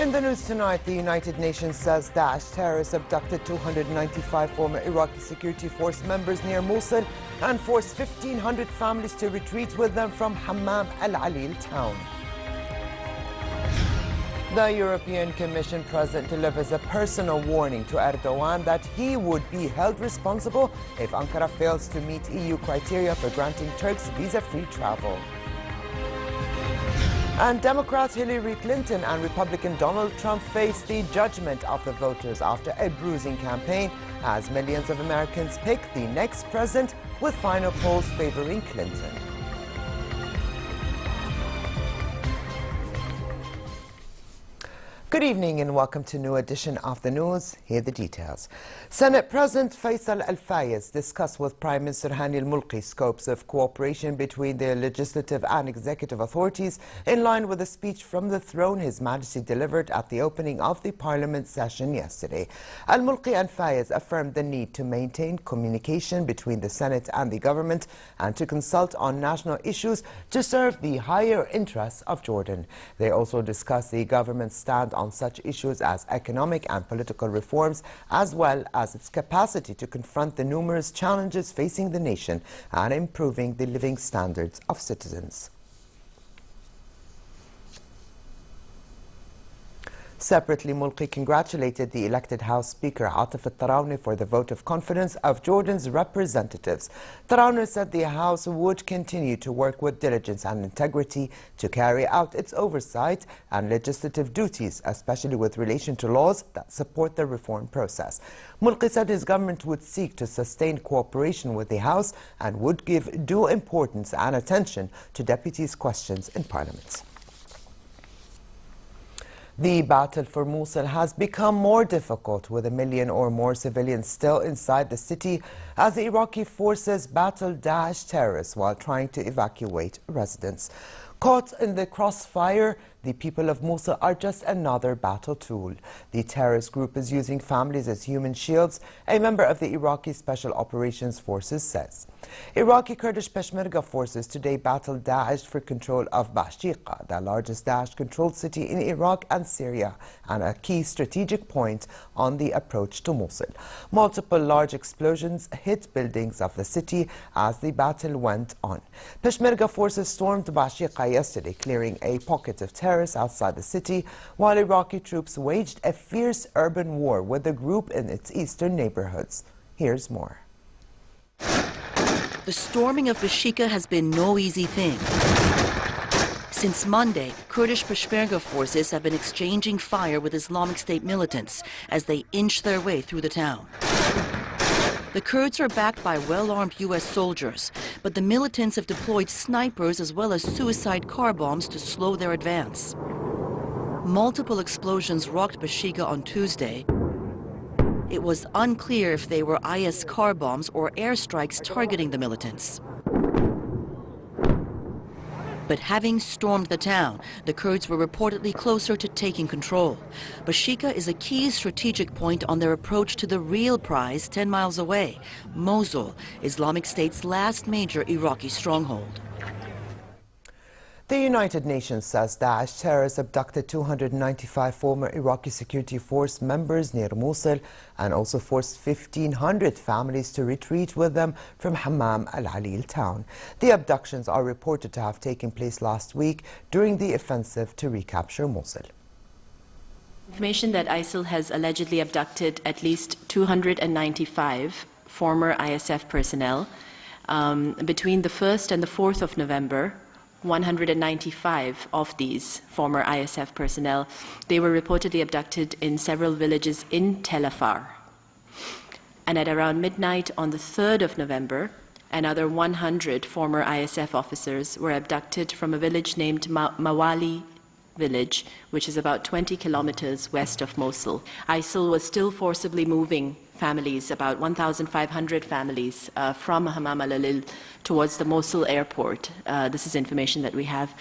In the news tonight, the United Nations says Daesh terrorists abducted 295 former Iraqi security force members near Mosul and forced 1,500 families to retreat with them from Hammam al-Alil town. The European Commission President delivers a personal warning to Erdogan that he would be held responsible if Ankara fails to meet EU criteria for granting Turks visa-free travel. And Democrat Hillary Clinton and Republican Donald Trump face the judgment of the voters after a bruising campaign as millions of Americans pick the next president, with final polls favoring Clinton. Good evening and welcome to a new edition of the news. Here are the details. Senate President Faisal Al-Fayez discussed with Prime Minister Hani Al-Mulki scopes of cooperation between the legislative and executive authorities in line with a speech from the throne His Majesty delivered at the opening of the Parliament session yesterday. Al-Mulki and Fayez affirmed the need to maintain communication between the Senate and the government and to consult on national issues to serve the higher interests of Jordan. They also discussed the government's stand on such issues as economic and political reforms, as well as its capacity to confront the numerous challenges facing the nation and improving the living standards of citizens. Separately, Mulki congratulated the elected House Speaker Atif Al-Tarawni for the vote of confidence of Jordan's representatives. Tarawni said the House would continue to work with diligence and integrity to carry out its oversight and legislative duties, especially with relation to laws that support the reform process. Mulki said his government would seek to sustain cooperation with the House and would give due importance and attention to deputies' questions in Parliament. The battle for Mosul has become more difficult, with 1 million or more civilians still inside the city as the Iraqi forces battle Daesh terrorists while trying to evacuate residents. Caught in the crossfire, the people of Mosul are just another battle tool. The terrorist group is using families as human shields, a member of the Iraqi Special Operations Forces says. Iraqi Kurdish Peshmerga forces today battled Daesh for control of Bashiqa, the largest Daesh-controlled city in Iraq and Syria, and a key strategic point on the approach to Mosul. Multiple large explosions hit buildings of the city as the battle went on. Peshmerga forces stormed Bashiqa yesterday, clearing a pocket of terrorists outside the city, while Iraqi troops waged a fierce urban war with the group in its eastern neighborhoods. Here's more. The storming of Bashiqa has been no easy thing. Since Monday, Kurdish Peshmerga forces have been exchanging fire with Islamic State militants as they inch their way through the town. The Kurds are backed by well-armed U.S. soldiers, but the militants have deployed snipers as well as suicide car bombs to slow their advance. Multiple explosions rocked Bashiqa on Tuesday. It was unclear if they were IS car bombs or airstrikes targeting the militants. But having stormed the town, the Kurds were reportedly closer to taking control. Bashiqa is a key strategic point on their approach to the real prize 10 miles away, Mosul, Islamic State's last major Iraqi stronghold. The United Nations says Daesh terrorists abducted 295 former Iraqi security force members near Mosul and also forced 1,500 families to retreat with them from Hammam al-Alil town. The abductions are reported to have taken place last week during the offensive to recapture Mosul. Information that ISIL has allegedly abducted at least 295 former ISF personnel between the 1st and the 4th of November. 195 of these former ISF personnel, they were reportedly abducted in several villages in Tel Afar. And at around midnight on the 3rd of November, another 100 former ISF officers were abducted from a village named Mawali village, which is about 20 kilometers west of Mosul. ISIL was still forcibly moving families, about 1,500 families from Hammam al-Alil towards the Mosul airport. This is information that we have.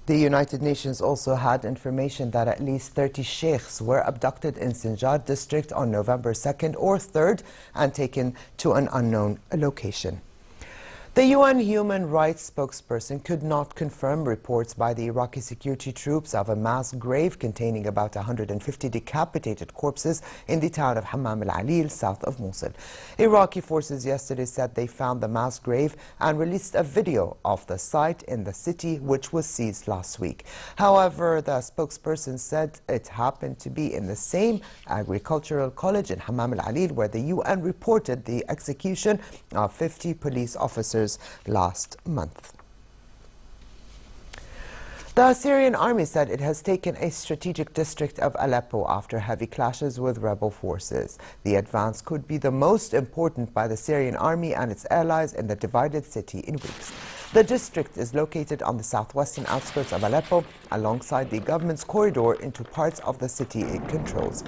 The United Nations also had information that at least 30 sheikhs were abducted in Sinjar district on November 2nd or 3rd and taken to an unknown location. The UN human rights spokesperson could not confirm reports by the Iraqi security troops of a mass grave containing about 150 decapitated corpses in the town of Hammam al-Alil, south of Mosul. Iraqi forces yesterday said they found the mass grave and released a video of the site in the city, which was seized last week. However, the spokesperson said it happened to be in the same agricultural college in Hammam al-Alil where the UN reported the execution of 50 police officers last month. The Syrian army said it has taken a strategic district of Aleppo after heavy clashes with rebel forces. The advance could be the most important by the Syrian army and its allies in the divided city in weeks. The district is located on the southwestern outskirts of Aleppo, alongside the government's corridor into parts of the city it controls.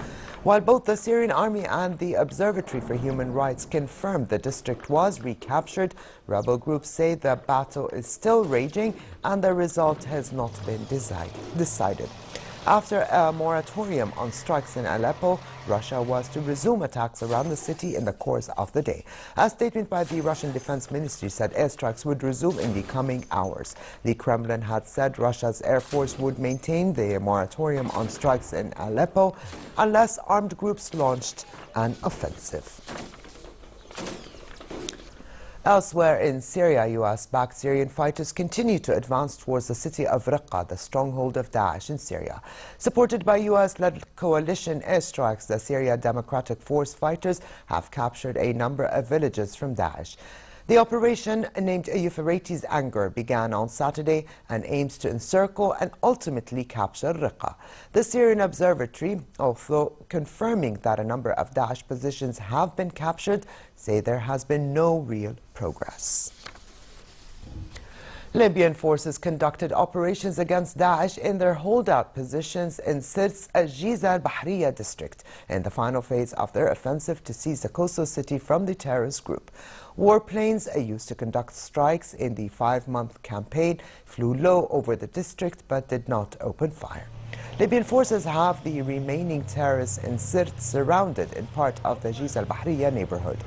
While both the Syrian army and the Observatory for Human Rights confirmed the district was recaptured, rebel groups say the battle is still raging and the result has not been decided. After a moratorium on strikes in Aleppo, Russia was to resume attacks around the city in the course of the day. A statement by the Russian Defense Ministry said airstrikes would resume in the coming hours. The Kremlin had said Russia's Air Force would maintain the moratorium on strikes in Aleppo unless armed groups launched an offensive. Elsewhere in Syria, U.S.-backed Syrian fighters continue to advance towards the city of Raqqa, the stronghold of Daesh in Syria. Supported by U.S.-led coalition airstrikes, the Syria Democratic Force fighters have captured a number of villages from Daesh. The operation, named Euphrates Anger, began on Saturday and aims to encircle and ultimately capture Raqqa. The Syrian Observatory, although confirming that a number of Daesh positions have been captured, say there has been no real progress. Libyan forces conducted operations against Daesh in their holdout positions in Sirt's Al-Jiza al-Bahriya district in the final phase of their offensive to seize the coastal city from the terrorist group. Warplanes used to conduct strikes in the 5-month campaign flew low over the district but did not open fire. Libyan forces have the remaining terrorists in Sirt surrounded in part of the Jiza al-Bahriya neighborhood.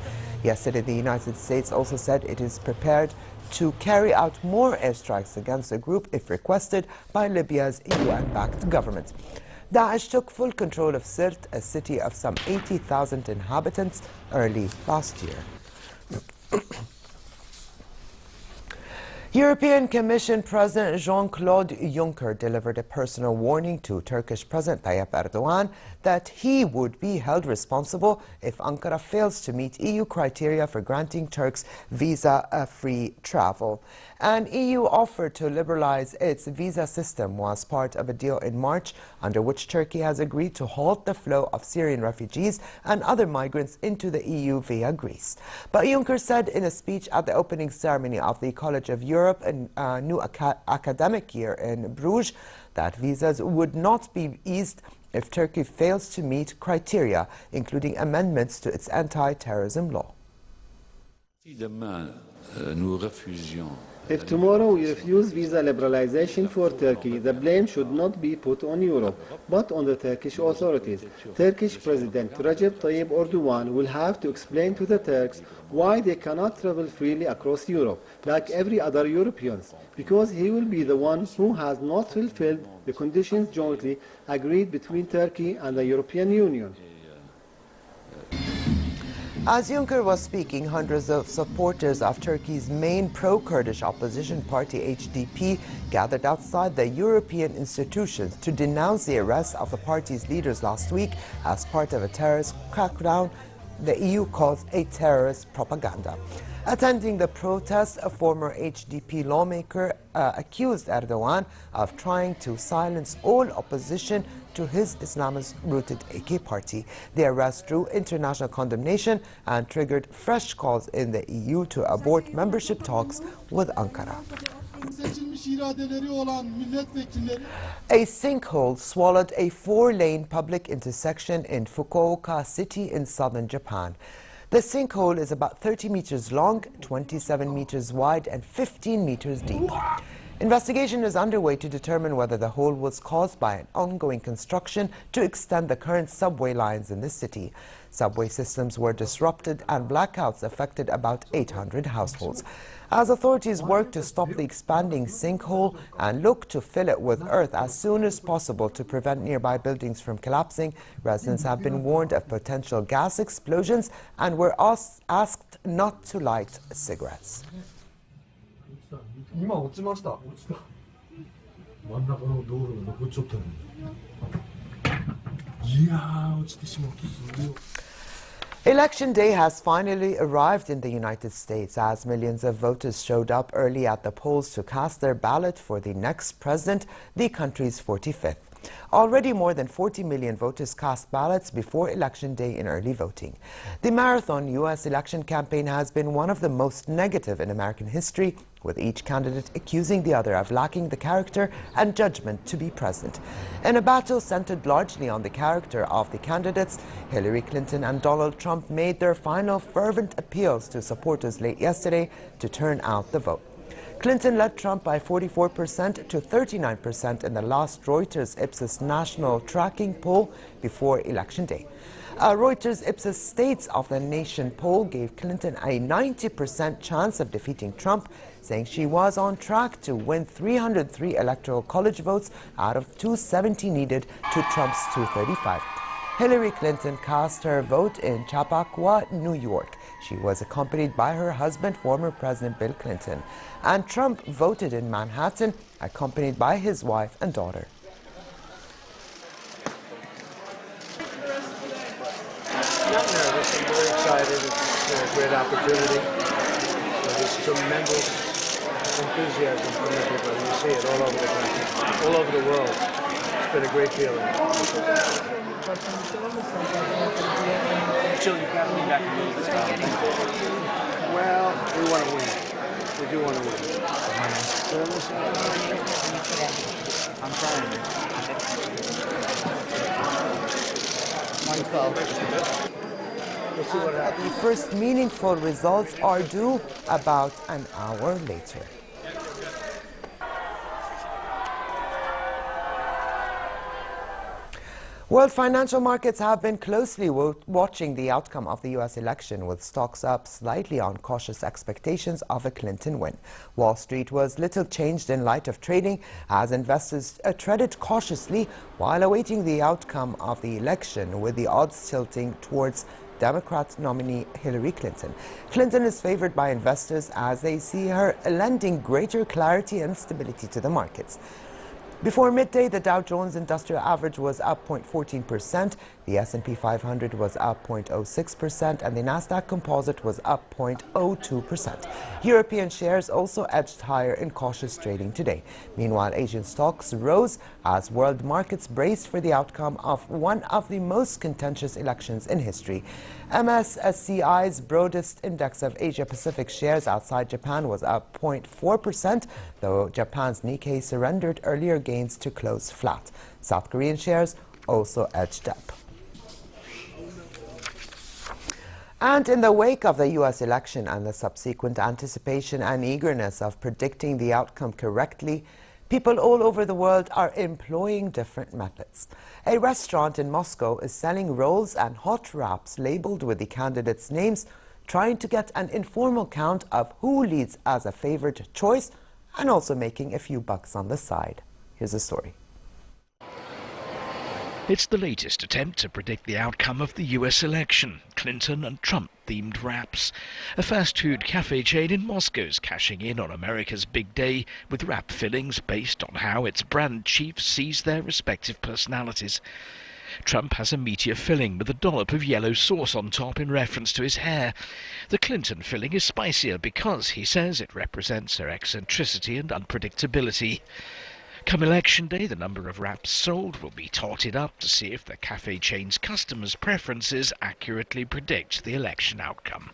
Yesterday, the United States also said it is prepared to carry out more airstrikes against the group if requested by Libya's UN-backed government. Daesh took full control of Sirt, a city of some 80,000 inhabitants, early last year. European Commission President Jean-Claude Juncker delivered a personal warning to Turkish President Tayyip Erdogan that he would be held responsible if Ankara fails to meet EU criteria for granting Turks visa-free travel. An EU offer to liberalize its visa system was part of a deal in March under which Turkey has agreed to halt the flow of Syrian refugees and other migrants into the EU via Greece. But Juncker said in a speech at the opening ceremony of the College of Europe, a new academic year in Bruges, that visas would not be eased if Turkey fails to meet criteria, including amendments to its anti-terrorism law. If tomorrow we refuse visa liberalization for Turkey, the blame should not be put on Europe, but on the Turkish authorities. Turkish President Recep Tayyip Erdogan will have to explain to the Turks why they cannot travel freely across Europe, like every other Europeans, because he will be the one who has not fulfilled the conditions jointly agreed between Turkey and the European Union. As Juncker was speaking, hundreds of supporters of Turkey's main pro-Kurdish opposition party, HDP, gathered outside the European institutions to denounce the arrest of the party's leaders last week as part of a terrorist crackdown the EU calls a terrorist propaganda. Attending the protest, a former HDP lawmaker accused Erdogan of trying to silence all opposition to his Islamist-rooted AK party. The arrest drew international condemnation and triggered fresh calls in the EU to abort membership talks with Ankara. A sinkhole swallowed a 4-lane public intersection in Fukuoka City in southern Japan. The sinkhole is about 30 meters long, 27 meters wide, and 15 meters deep. Investigation is underway to determine whether the hole was caused by an ongoing construction to extend the current subway lines in the city. Subway systems were disrupted and blackouts affected about 800 households. as authorities work to stop the expanding sinkhole and look to fill it with earth as soon as possible to prevent nearby buildings from collapsing. Residents have been warned of potential gas explosions and were asked not to light cigarettes. Election day has finally arrived in the United States as millions of voters showed up early at the polls to cast their ballot for the next president, the country's 45th. Already more than 40 million voters cast ballots before Election Day in early voting. The marathon U.S. election campaign has been one of the most negative in American history, with each candidate accusing the other of lacking the character and judgment to be president. In a battle centered largely on the character of the candidates, Hillary Clinton and Donald Trump made their final fervent appeals to supporters late yesterday to turn out the vote. Clinton led Trump by 44% to 39% in the last Reuters Ipsos national tracking poll before Election Day. A Reuters Ipsos States of the Nation poll gave Clinton a 90% chance of defeating Trump, saying she was on track to win 303 electoral college votes out of 270 needed to Trump's 235. Hillary Clinton cast her vote in Chappaqua, New York. She was accompanied by her husband, former President Bill Clinton. And Trump voted in Manhattan, accompanied by his wife and daughter. Not nervous, I'm very excited. It's a great opportunity. There's tremendous enthusiasm from everybody. You see it all over the country, all over the world. It's been a great feeling. Jill, you've got to be back in the this time. Well, we want to win. We do want to win. I'm trying. We'll see what happens. The first meaningful results are due about an hour later. World financial markets have been closely watching the outcome of the U.S. election, with stocks up slightly on cautious expectations of a Clinton win. Wall Street was little changed in light of trading, as investors treaded cautiously while awaiting the outcome of the election, with the odds tilting towards Democrat nominee Hillary Clinton. Clinton is favored by investors as they see her lending greater clarity and stability to the markets. Before midday, the Dow Jones Industrial Average was up 0.14%, the S&P 500 was up 0.06%, and the Nasdaq Composite was up 0.02%. European shares also edged higher in cautious trading today. Meanwhile, Asian stocks rose as world markets braced for the outcome of one of the most contentious elections in history. MSCI's broadest index of Asia-Pacific shares outside Japan was up 0.4%, though Japan's Nikkei surrendered earlier gains to close flat. South Korean shares also edged up. And in the wake of the U.S. election and the subsequent anticipation and eagerness of predicting the outcome correctly, people all over the world are employing different methods. A restaurant in Moscow is selling rolls and hot wraps labeled with the candidates' names, trying to get an informal count of who leads as a favored choice and also making a few bucks on the side. Here's the story. It's the latest attempt to predict the outcome of the US election. Clinton and Trump-themed wraps. A fast food cafe chain in Moscow is cashing in on America's big day with wrap fillings based on how its brand chief sees their respective personalities. Trump has a meatier filling with a dollop of yellow sauce on top in reference to his hair. The Clinton filling is spicier because, he says, it represents her eccentricity and unpredictability. Come Election Day, the number of wraps sold will be totted up to see if the cafe chain's customers' preferences accurately predict the election outcome.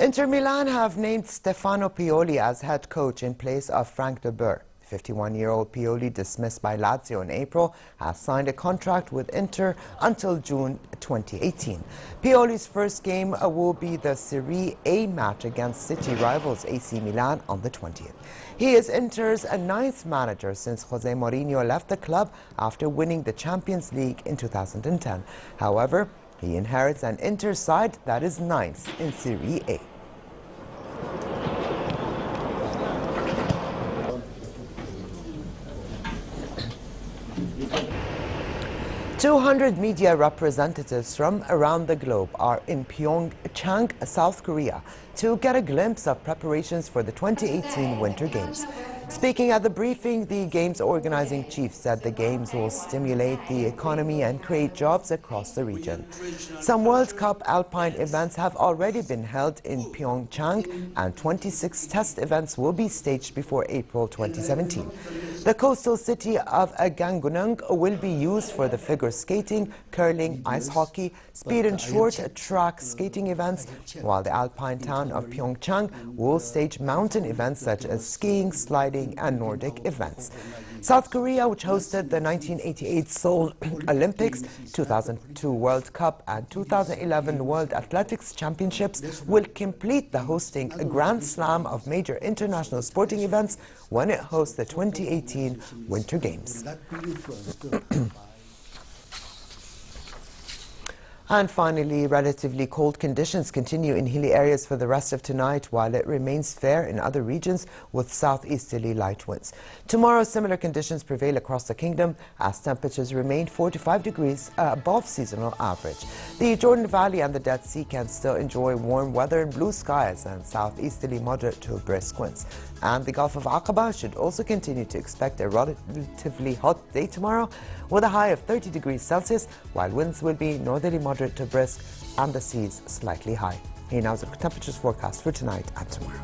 Inter Milan have named Stefano Pioli as head coach in place of Frank de Boer. 51-year-old Pioli, dismissed by Lazio in April, has signed a contract with Inter until June 2018. Pioli's first game will be the Serie A match against City rivals AC Milan on the 20th. He is Inter's ninth manager since Jose Mourinho left the club after winning the Champions League in 2010. However, he inherits an Inter side that is ninth in Serie A. "200 media representatives from around the globe are in Pyeongchang, South Korea, to get a glimpse of preparations for the 2018 Winter Games. Speaking at the briefing, the Games organizing chief said the Games will stimulate the economy and create jobs across the region. Some World Cup alpine events have already been held in Pyeongchang, and 26 test events will be staged before April 2017. The coastal city of Gangneung will be used for the figure skating, curling, ice hockey, speed and short track skating events, while the alpine town of Pyeongchang will stage mountain events such as skiing, sliding, and Nordic events. South Korea, which hosted the 1988 Seoul Olympics, 2002 World Cup, and 2011 World Athletics Championships, will complete the hosting a grand slam of major international sporting events when it hosts the 2018 Winter Games. And finally, relatively cold conditions continue in hilly areas for the rest of tonight, while it remains fair in other regions with southeasterly light winds. Tomorrow, similar conditions prevail across the kingdom as temperatures remain 4 to 5 degrees above seasonal average. The Jordan Valley and the Dead Sea can still enjoy warm weather and blue skies and southeasterly moderate to brisk winds. And the Gulf of Aqaba should also continue to expect a relatively hot day tomorrow with a high of 30 degrees Celsius, while winds will be northerly moderate to brisk and the seas slightly high. Here now is the temperatures forecast for tonight and tomorrow.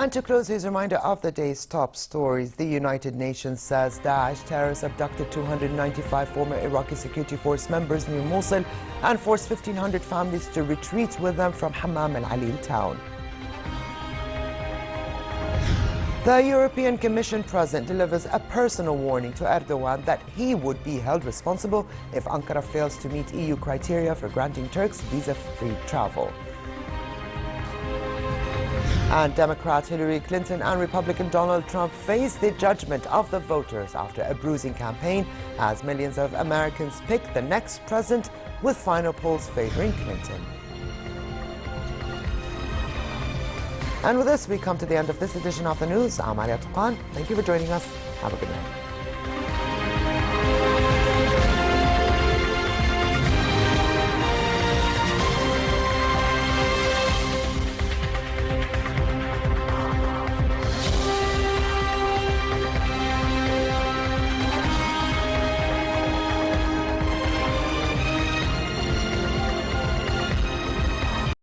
And to close, here's a reminder of the day's top stories. The United Nations says Daesh terrorists abducted 295 former Iraqi security force members near Mosul and forced 1,500 families to retreat with them from Hammam al-Alil town. The European Commission President delivers a personal warning to Erdogan that he would be held responsible if Ankara fails to meet EU criteria for granting Turks visa-free travel. And Democrat Hillary Clinton and Republican Donald Trump face the judgment of the voters after a bruising campaign as millions of Americans pick the next president, with final polls favoring Clinton. And with this, we come to the end of this edition of the news. I'm Alia Tuqan. Thank you for joining us. Have a good night.